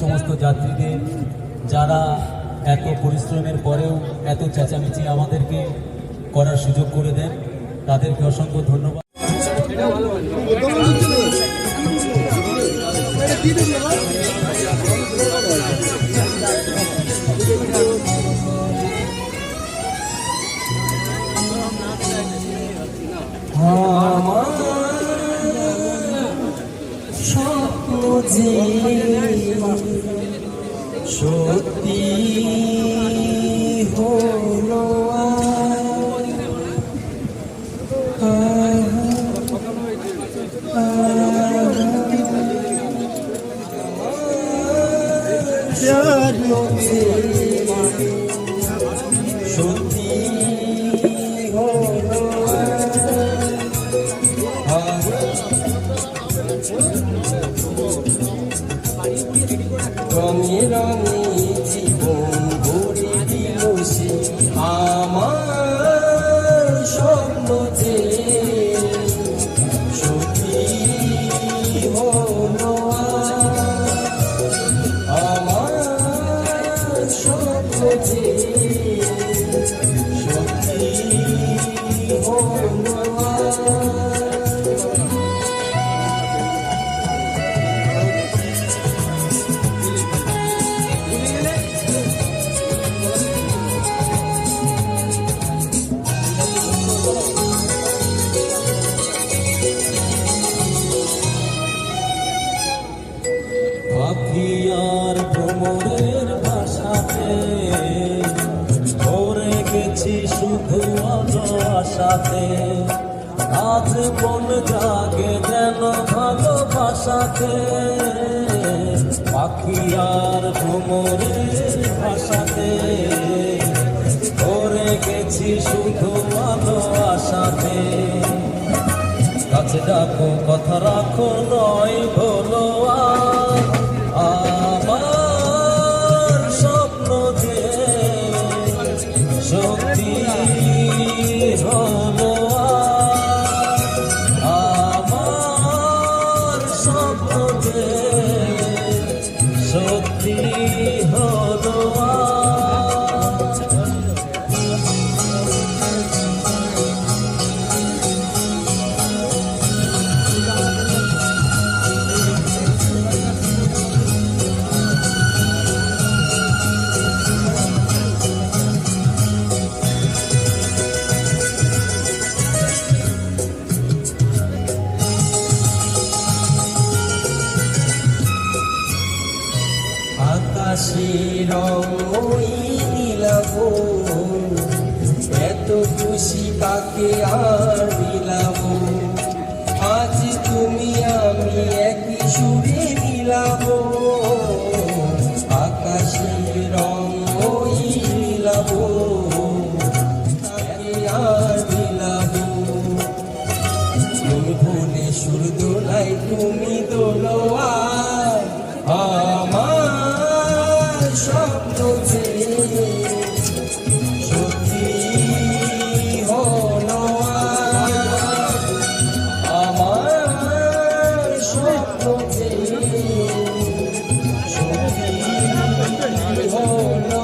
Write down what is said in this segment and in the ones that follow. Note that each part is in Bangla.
সমস্ত যাত্রীদের যারা এত পরিশ্রমের পরেও এত চেঁচামেচি আমাদেরকে করার সুযোগ করে দেন, তাদেরকে অসংখ্য ধন্যবাদ। স্বপ্ন যে সত্যি হলো সত্যি হলো রঙে রঙে জীবন ভরে দিল সে আমার স্বপ্ন যে সত্যি হলো আমার স্বপ্ন যে সত্যি হলো। পাখিয়ার ভ্রমণের ভাষাতে ধরে গেছি শুধু আশাতে, আজ মন জাগে যেন ভালোবাসাতে। পাখিয়ার ভ্রমণের ভাষাতে ধরে গেছি শুধু আশাতে। কাছে ডাকো কথা রাখো নয় ভোলো আমার স্বপ্ন যে সত্যি হলো আমার স্বপ্ন যে সত্যি হলো। আকাশের রং ওই নীলাভ, এত খুশি কাকে আর মিলাব। আজ তুমি আমি একই সুরে মিলাব। আকাশের রং ওই নীলাভ, কাকে আর মিলাব। তুমি ভুলে সুর দোলাই তুমি দোলোয়া আমার স্বপ্ন যে সত্যি হলো আমার স্বপ্ন যে সত্যি হলো।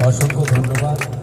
অসংখ্য ধন্যবাদ।